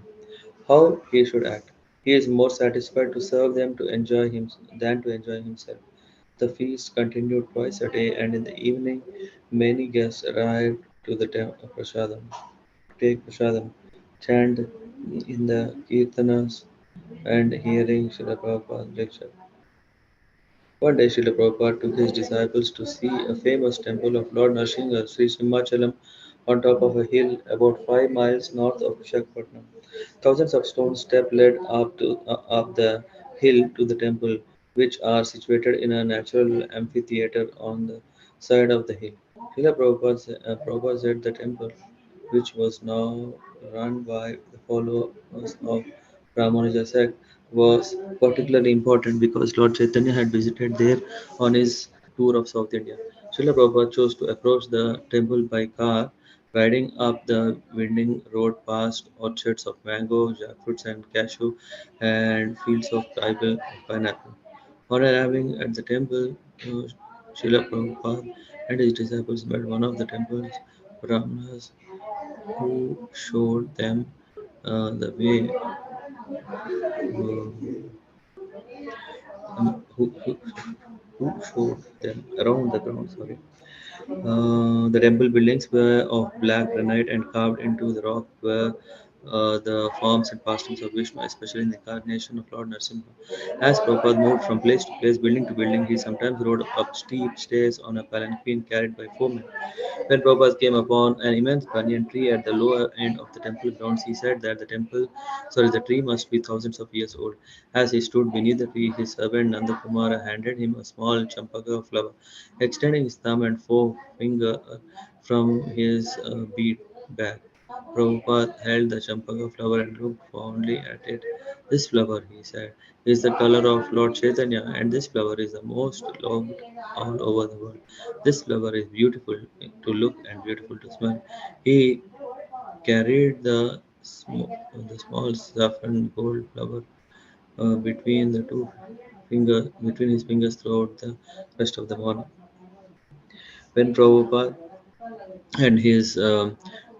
How he should act. He is more satisfied to serve them to enjoy him than to enjoy himself. The feast continued twice a day, and in the evening, many guests arrived to the prasadam, take prasadam, chant in the kirtanas, and hearing Srila Prabhupada lecture. One day, Srila Prabhupada took his disciples to see a famous temple of Lord Nrsimha, Sri Simhachalam, on top of a hill about 5 miles north of Visakhapatnam. Thousands of stone steps led up the hill to the temple, which are situated in a natural amphitheater on the side of the hill. Srila Prabhupada said the temple, which was now run by the followers of Ramanuja sect, was particularly important because Lord Chaitanya had visited there on his tour of South India. Srila Prabhupada chose to approach the temple by car, riding up the winding road past orchards of mango, jackfruits, and cashew, and fields of pineapple. On arriving at the temple, uh, Srila Prabhupada and his disciples met one of the temple's brahmanas who showed them the way, who showed them around the ground. Sorry. The temple buildings were of black granite and carved into the rock were the forms and pastimes of Vishnu, especially in the incarnation of Lord Nrsimha. As Prabhupada moved from place to place, building to building, he sometimes rode up steep stairs on a palanquin carried by 4 men. When Prabhupada came upon an immense banyan tree at the lower end of the temple grounds, he said that the tree must be thousands of years old. As he stood beneath the tree, his servant Nandakumara handed him a small champaka flower. Extending his thumb and forefinger from his bead bag, Prabhupada held the champaka flower and looked fondly at it. This flower, he said, is the color of Lord Chaitanya, and this flower is the most loved all over the world. This flower is beautiful to look and beautiful to smell. He carried the small saffron gold flower between his fingers throughout the rest of the morning. When Prabhupada and his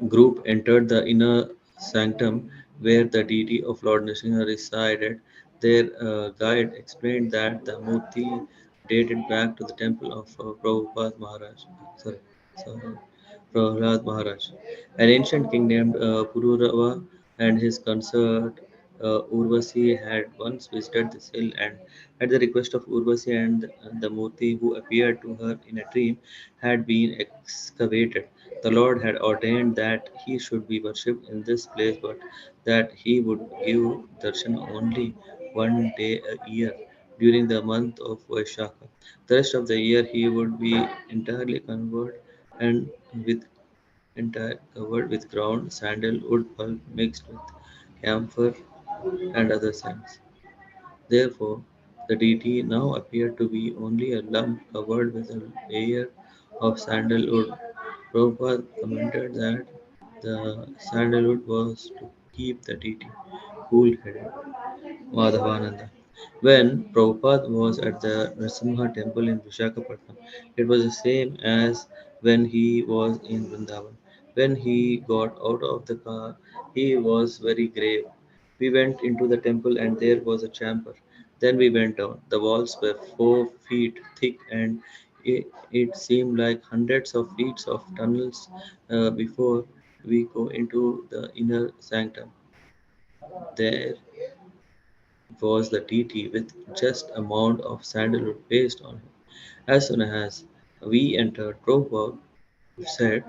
group entered the inner sanctum where the deity of Lord Nrsimha resided. Their guide explained that the murti dated back to the temple of Prabhupada Maharaj. Sorry, sorry, Prahlad Maharaj. An ancient king named Pururava and his consort Urvasi had once visited this hill, and at the request of Urvasi and the Murti who appeared to her in a dream had been excavated. The Lord had ordained that he should be worshipped in this place, but that he would give darshan only one day a year during the month of Vaishakha. The rest of the year he would be entirely covered and with entire covered with ground sandalwood pulp mixed with camphor and other scents. Therefore, the deity now appeared to be only a lump covered with a layer of sandalwood. Prabhupada commented that the sandalwood was to keep the deity cool-headed. Madhavananda. When Prabhupada was at the Narasimha temple in Vishakhapatnam, it was the same as when he was in Vrindavan. When he got out of the car, he was very grave. We went into the temple and there was a chamber. Then we went down. The walls were 4 feet thick and it seemed like hundreds of feet of tunnels before we go into the inner sanctum. There was the deity with just a mound of sandalwood paste on him. As soon as we entered, Prabhupada said,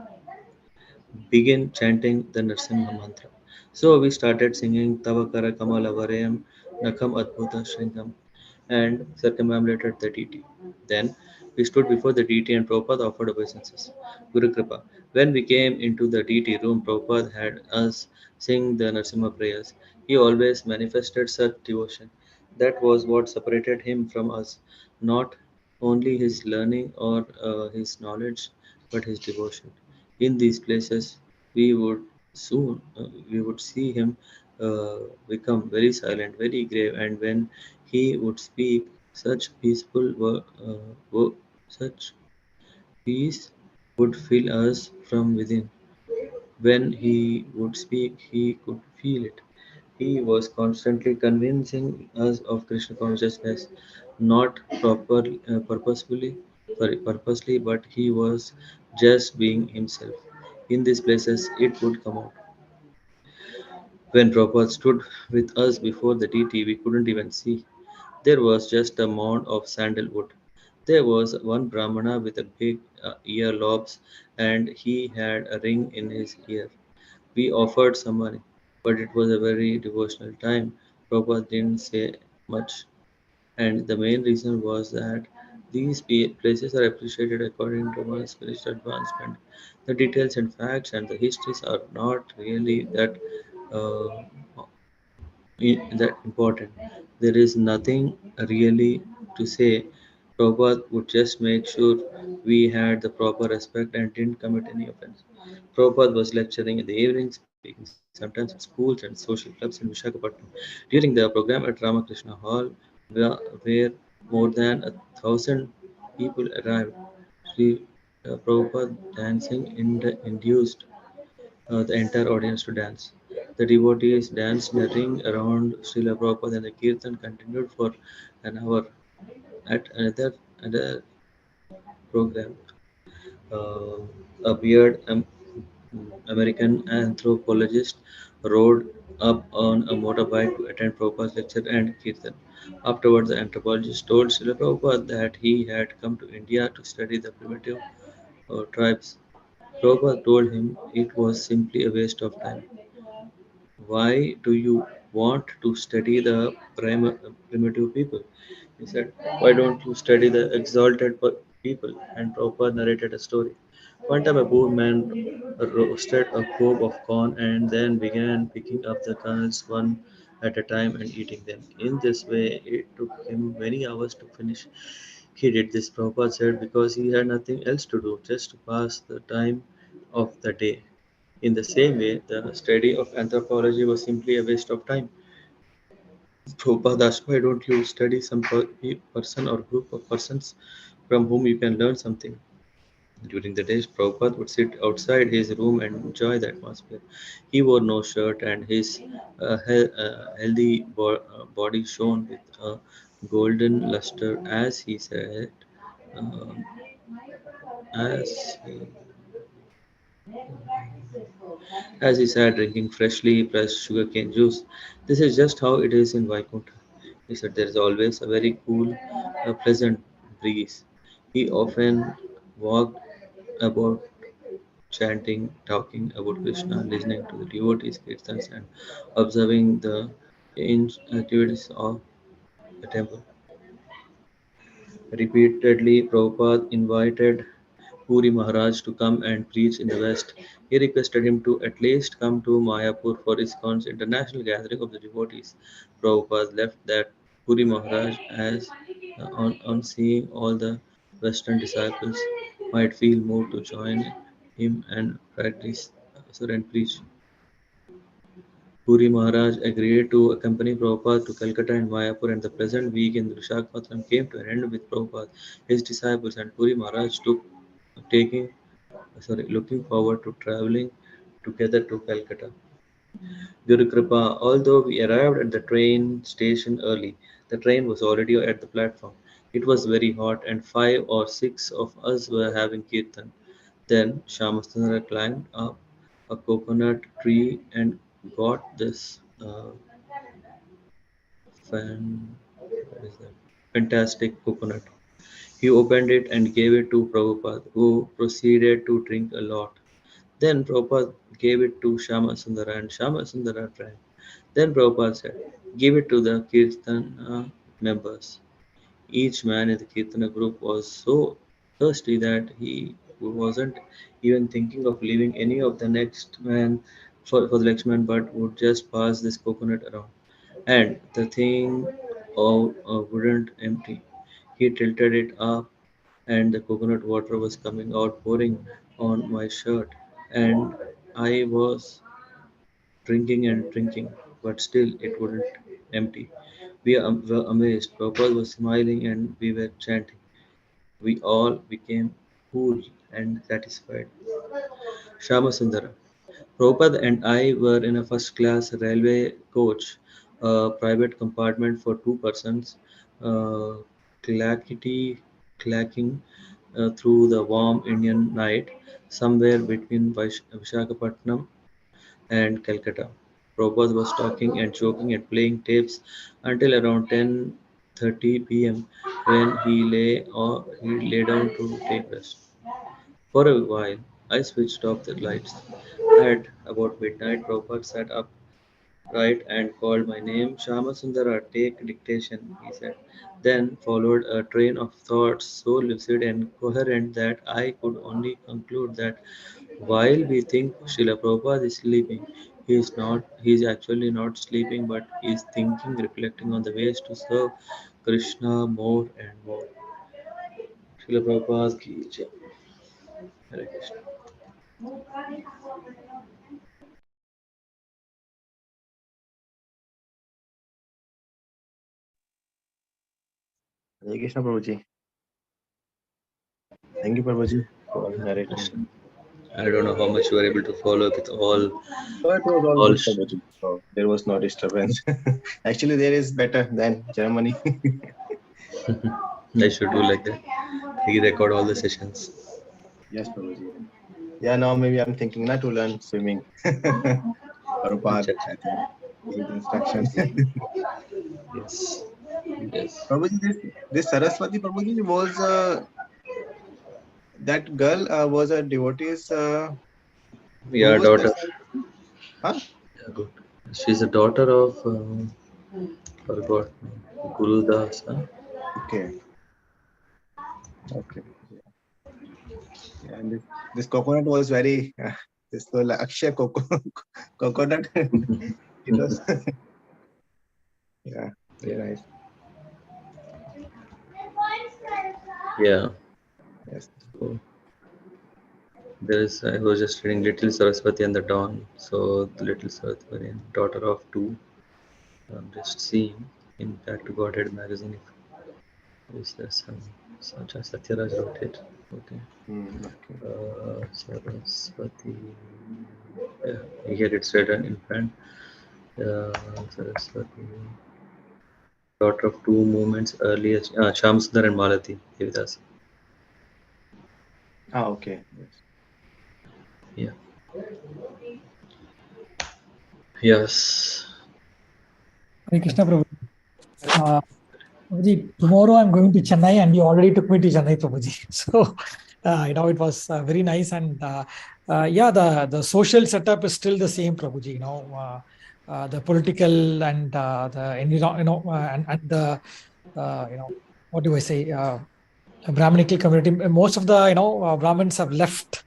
begin chanting the Narsimha mantra. So we started singing Tavakara Kamala Varayam Nakam Adbhuta Shringam and circumambulated the deity. Then we stood before the deity and Prabhupada offered obeisances. Guru Kripa. When we came into the deity room, Prabhupada had us sing the Narsimha prayers. He always manifested such devotion. That was what separated him from us, not only his learning or his knowledge, but his devotion. In these places, we would we would see him become very silent, very grave, and when he would speak, such peace would fill us from within. When he would speak, he could feel it. He was constantly convincing us of Krishna consciousness, not purposely, but he was just being himself. In these places, it would come out. When Prabhupada stood with us before the deity, we couldn't even see. There was just a mound of sandalwood. There was one Brahmana with a big ear lobes, and he had a ring in his ear. We offered some money, but it was a very devotional time. Prabhupada didn't say much, and the main reason was that these places are appreciated according to one's spiritual advancement. The details and facts and the histories are not really uh, that important. There is nothing really to say. Prabhupada would just make sure we had the proper respect and didn't commit any offense. Prabhupada was lecturing in the evening, speaking sometimes in schools and social clubs in Vishakhapatnam. During the program at Ramakrishna Hall, where more than 1,000 people arrived, Sri Prabhupada dancing induced the entire audience to dance. The devotees danced in a ring around Srila Prabhupada and the kirtan continued for an hour. At another program, uh, a weird American anthropologist rode up on a motorbike to attend Prabhupada's lecture and kirtan. Afterwards, the anthropologist told Srila Prabhupada that he had come to India to study the primitive tribes. Prabhupada told him it was simply a waste of time. Why do you want to study the primitive people? He said, why don't you study the exalted people? And Prabhupada narrated a story. One time a poor man roasted a cob of corn and then began picking up the kernels one at a time and eating them. In this way, it took him many hours to finish. He did this, Prabhupada said, because he had nothing else to do, just to pass the time of the day. In the same way, the study of anthropology was simply a waste of time. Prabhupada asked, why don't you study some person or group of persons from whom you can learn something? During the days, Prabhupada would sit outside his room and enjoy the atmosphere. He wore no shirt and his healthy body shone with a golden luster as he said, uh, as as he sat drinking freshly pressed sugarcane juice. This is just how it is in Vaikuntha. He said there is always a very cool, pleasant breeze. He often walked about chanting, talking about Krishna, listening to the devotees' kirtans, and observing the activities of the temple. Repeatedly, Prabhupada invited Puri Maharaj to come and preach in the West. He requested him to at least come to Mayapur for ISKCON's international gathering of the devotees. Prabhupada left that Puri Maharaj as on seeing all the Western disciples might feel moved to join him and preach. Puri Maharaj agreed to accompany Prabhupada to Calcutta and Mayapur, and the present week in Visakhapatnam came to an end with Prabhupada, his disciples, and Puri Maharaj looking forward to traveling together to Calcutta. Guru Kripa, although we arrived at the train station early, the train was already at the platform. It was very hot, and 5 or 6 of us were having kirtan. Then Shamastandra climbed up a coconut tree and got this what is that? Fantastic coconut. He opened it and gave it to Prabhupada, who proceeded to drink a lot. Then Prabhupada gave it to Shama Sundara, and Shama Sundara drank. Then Prabhupada said, "Give it to the Kirtana members." Each man in the Kirtana group was so thirsty that he wasn't even thinking of leaving any of the next man for the next man, but would just pass this coconut around. And the thing wouldn't empty. He tilted it up, and the coconut water was coming out, pouring on my shirt, and I was drinking and drinking, but still it wouldn't empty. We were amazed. Prabhupada was smiling, and we were chanting. We all became cool and satisfied. Shamasundara. Prabhupada and I were in a first class railway coach, a private compartment for 2 persons, uh, clacking through the warm Indian night, somewhere between Visakhapatnam and Calcutta. Prabhupada was talking and joking and playing tapes until around 10:30 p.m. when he lay down to take rest. For a while, I switched off the lights. At about midnight, Prabhupada sat upright and called my name. Shamasundara, take dictation, he said. Then followed a train of thoughts so lucid and coherent that I could only conclude that while we think Srila Prabhupada is sleeping, he is not. He is actually not sleeping, but he is thinking, reflecting on the ways to serve Krishna more and more. Srila Prabhupada ki jai. Hare Krishna. Hare Krishna Prabhuji. Thank you, Prabhuji, for narrating. Krishna. I don't know how much you were able to follow with So it was all all. good, Prabhuji. So there was no disturbance. Actually, there is better than Germany. I should do like that. He record all the sessions. Yes, Prabhuji. Yeah, now maybe I'm thinking not to learn swimming. Prabhupada, I think, his instruction. Yes. Yes. Prabhuji, this Saraswati Prabhuji was that girl was a devotee's. Who Yeah, was that? daughter. Huh? Yeah, good. She's a daughter of forgot Guru Das. Huh? Okay. Okay. Yeah, and this coconut was very this was like Akshay coconut. It was yeah, very nice. Yeah. Yes. So I was just reading Little Saraswati and the Dawn. So the Little Saraswati, daughter of two. I'm just seeing in Back to Godhead magazine. Is there some such as Satyaraj wrote it? Okay. Okay. Saraswati. Yeah, here it's written in front. Saraswati, daughter of two movements earlier, Shamsundar and Malati Devidas. Okay. Yes. Yeah. Yes. Hare Krishna Prabhu. Prabhuji, tomorrow I'm going to Chennai, and you already took me to Chennai, Prabhuji. So, it was very nice, and yeah, the social setup is still the same, Prabhuji. The political and the and the what do I say? Brahminical community. Most of the Brahmins have left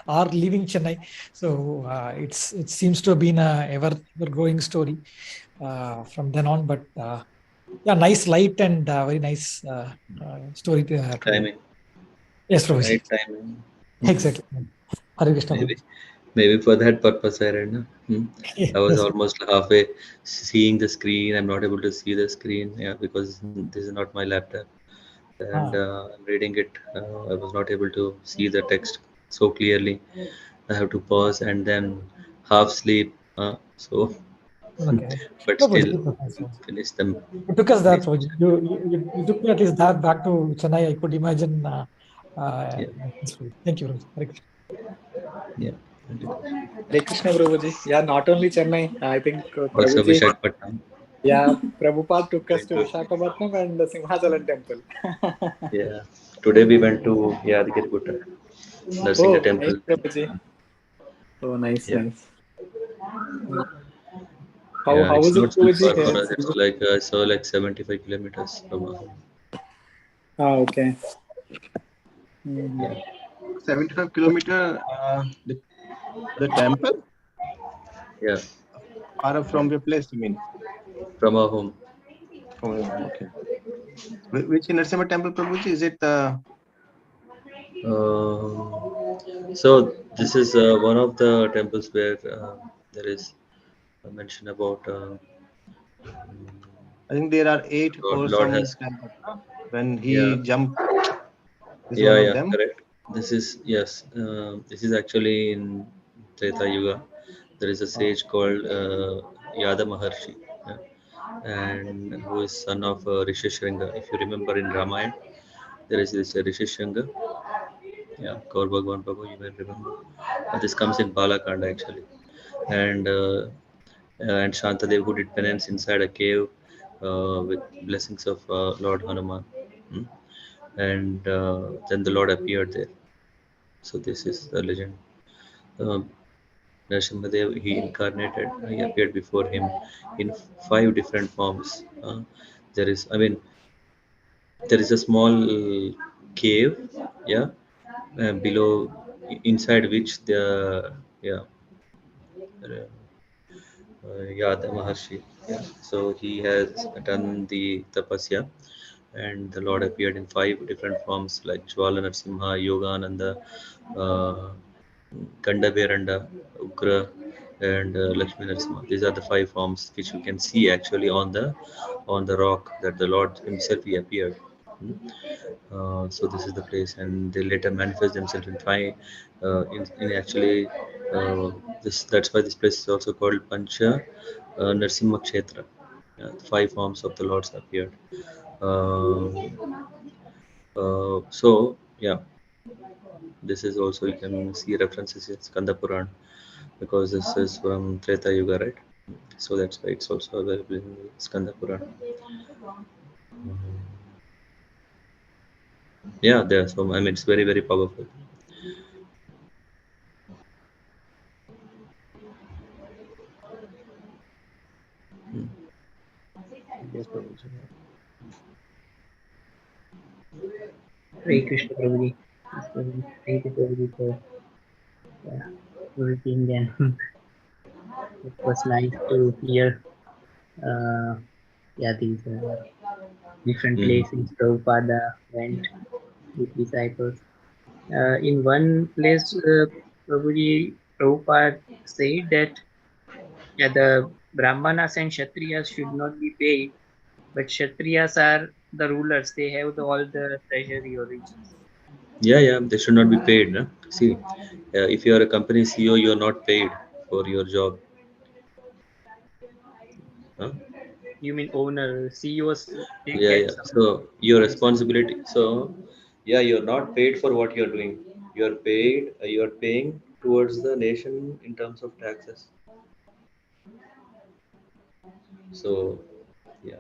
or leaving Chennai. So it seems to have been a ever growing story from then on. But yeah, nice light and very nice story to Timing, yes, Prabhuji. right timing. Exactly. Hare Krishna, Maybe, Prabhuji. maybe for that purpose I read. No? I was Yes. almost halfway seeing the screen. I'm not able to see the screen, yeah, because this is not my laptop, and I'm reading it. I was not able to see the text so clearly. I have to pause and then half sleep. So, Okay. but No, still Prabhuji, that's nice. finish them. It took us that, Finish. Prabhuji. You took me at least that back to Chennai. I could imagine. Yeah, Thank you, Prabhuji. Hare Krishna. yeah. Hare Krishna Prabhuji. Yeah, not only Chennai. I think Also Prabhuji. Vishakhapatnam. Yeah, Prabhupada took us Going to to, Visakhapatnam and the Simhasalan temple. yeah. Today we went to Yadgiri Gutta, Nrsimha Oh, nice temple. Prabhuji. Oh, nice, Yeah. nice. Yeah, How it's was it, not so Prabhuji? far for us. It's like I saw like 75 kilometers from our home. Ah, okay. Mhm. Yeah, 75 kilometer, the temple yeah, far from your place, you mean? from our home. Okay. Which Nrsimha temple, Prabhuji? Is it So this is one of the temples where there is a mention about I think there are 8 or Lord some has, temples. When yeah, he jumped, this is yeah, one of yeah, them. correct. This is, yes, this is actually in Treta Yuga. There is a sage called Yada Maharshi, yeah, and who is son of Rishishringa. If you remember in Ramayana, there is this Rishishringa. Yeah, Kaur Bhagwan Prabhu, you may remember. This comes in Balakanda actually, and Shantadev who did penance inside a cave with blessings of Lord Hanuman, hmm? And then the Lord appeared there. So this is the legend. Um, Narasimhadev, he incarnated, he appeared before him in 5 different forms. There is, I mean, there is a small cave, yeah, below, inside which the, yeah, Yada Maharshi. Yeah. So he has done the tapasya, and the Lord appeared in 5 different forms like Jwala Narsimha, Yogananda, uh, Ganda Beranda, Ugra, and Lakshmi Narsimha. These are the 5 forms which you can see actually on the rock that the Lord Himself He appeared. Hmm. So this is the place, and they later manifest themselves in five. In actually, this that's why this place is also called Pancha Narsimha Kshetra. 5 forms of the Lords appeared. Uh, so yeah, this is also you can see references in Skanda Puran because this is from Treta Yuga, right? So that's why it's also available in Skanda Puran. Yeah, there. So I mean, it's very very powerful. Yes, Prabhuji. Hare Krishna Prabhuji. Yes, Prabhuji. Thank you Prabhuji for yeah, everything and it was nice to hear yeah these different Mm. places Prabhupada went with disciples. In one place Prabhuji Prabhupada said that yeah, the Brahmanas and Kshatriyas should not be paid, but Kshatriyas are the rulers. They have all the treasury or riches. Yeah, yeah, they should not be paid. No? See, if you are a company CEO, you are not paid for your job. Huh? You mean owner, CEOs, they Yeah, get yeah. some So your discount. responsibility. So yeah, you're not paid for what you're doing. You're paid. You're paying towards the nation in terms of taxes. So yeah,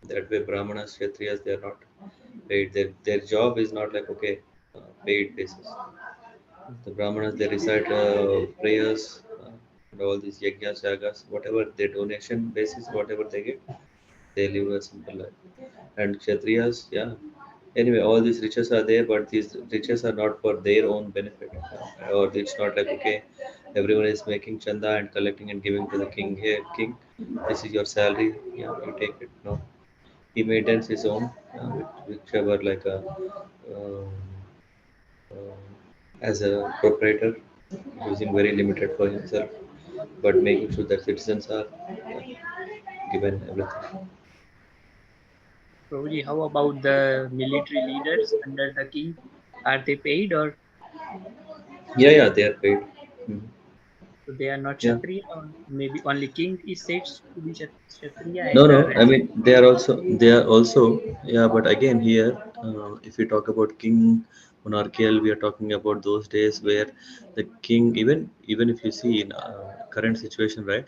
that way Brahmanas, Kshatriyas, they are not paid. Their job is not like okay, paid basis. The Brahmanas they recite prayers and all these yajnas, yagas, whatever their donation basis, whatever they get, they live a simple life. And Kshatriyas, yeah, Anyway, all these riches are there, but these riches are not for their own benefit. Or it's not like, okay, everyone is making chanda and collecting and giving to the king. Here, king, this is your salary. Yeah, you take it. No, he maintains his own, whichever like a um, as a proprietor, using very limited for himself, but making sure that citizens are given everything. Prabhuji, how about the military leaders under the king? Are they paid or Yeah, yeah, they are paid. Mhm. so they are not Yeah. Kshatriya, or maybe only king is said to be Kshatriya No, and the no. I rest? mean, they are also, yeah. But again, here, if we talk about king monarchical, we are talking about those days where the king, even if you see in current situation, right?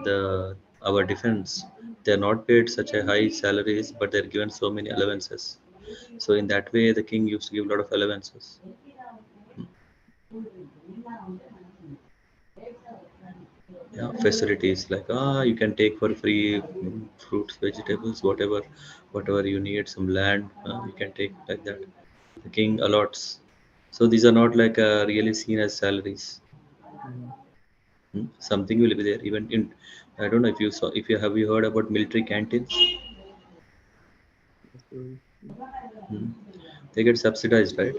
The our defense, they are not paid such a high salaries, but they're given so many allowances. So in that way, the king used to give a lot of allowances. Yeah, facilities like you can take for free fruits, vegetables, whatever you need, some land, you can take like that. The king allots. So these are not like really seen as salaries. Mm. Something will be there even in, I don't know if you saw, if you have you heard about military canteens. So, Hmm. They get subsidized, right?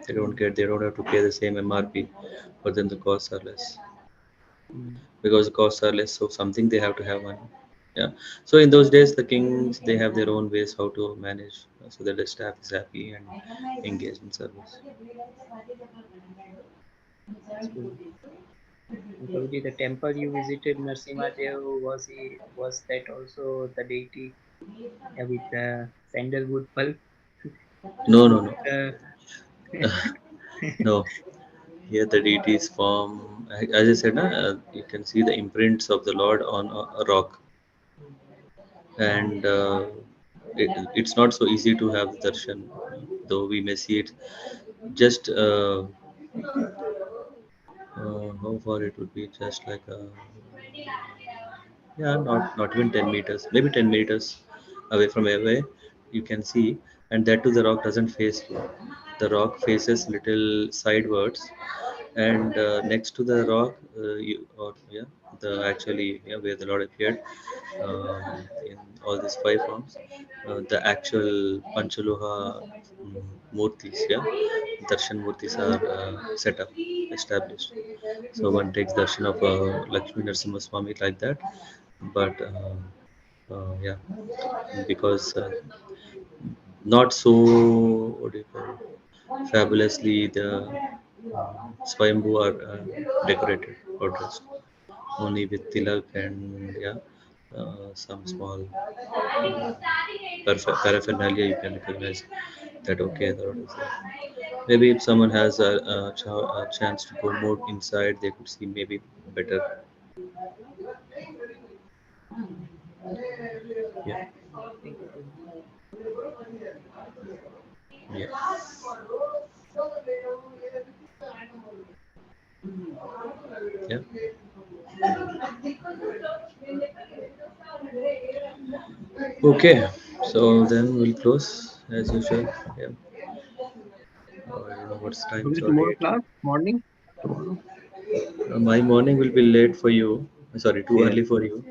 They don't have to pay the same MRP, but then the costs are less. mm, Because the costs are less, so something they have to have money. Yeah. So in those days, the kings, they have their own ways how to manage, so that the staff is happy and engaged in service. so Prabhuji, the temple you visited, Narsimha Dev, was that also the deity with the sandalwood pulp? No, no, no, Uh, no. Here the deities form, as I said, you can see the imprints of the Lord on a rock, and it's not so easy to have darshan, though we may see it just how far it would be, just like yeah, not even 10 meters, maybe 10 meters away from away, you can see. And that too, the rock doesn't face you. The rock faces little sidewards, and next to the rock, yeah, the actually, yeah, where the Lord appeared, in all these five forms, the actual Panchaloha murtis, yeah, darshan murtis are set up, established. So one takes darshan of Lakshmi Narasimha Swami like that, but yeah, because not so, what do you call, fabulously the Swayambhu are decorated or dressed, only with tilak and, yeah, some small paraphernalia, you can recognize that, okay, the Lord is there. Maybe if someone has a chance to go more inside, they could see maybe better. Yeah, thank you, Prabhuji. yeah, yeah. Okay, so then we'll close as usual. Yeah. I don't know what's time. It's Maybe already tomorrow 8. class, morning, tomorrow. My morning will be late for you. Sorry, too Yeah. early for you.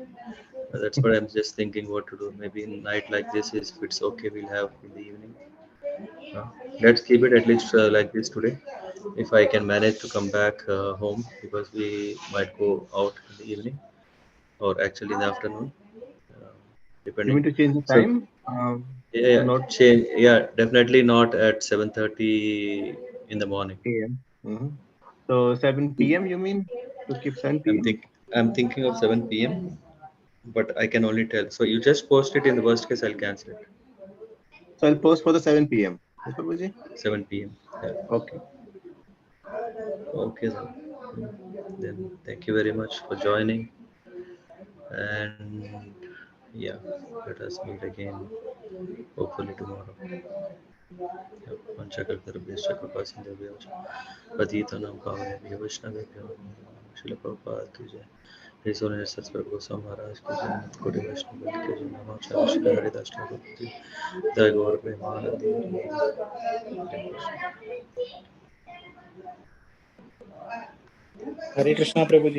That's what I'm just thinking what to do. Maybe in night like this, is if it's okay, we'll have in the evening. Uh, let's keep it at least like this today. If I can manage to come back home, because we might go out in the evening or actually in the afternoon, uh, You depending. mean to change the So time? yeah, To yeah, not change. Yeah, definitely not at 7:30 in the morning. AM. Mhm. So 7 p.m. you mean to keep 7 I'm p.m.? think I'm thinking of 7 p.m. But I can only tell. So you just post it. In the worst case, I'll cancel it. So I'll post for the 7 p.m. Yes, Prabhuji? 7 p.m. Yeah. Okay. Okay then. Then thank you very much for joining, and yeah, let us meet again hopefully tomorrow. Yeah. Panchakartarabhyascha kripasindhubhyascha Patitanam Pavanebhyo Vaishnavebhyo Śrīla Prabhupāda ki jai. His Holiness Satsvaru Goswami Maharaj ki jai, Anant Koti Vaishnava Band ki jai, Namo Acharya Shri Haridas Thakur ki jai, Jai Gaur Premanandi. Hare Krishna Prabhuji.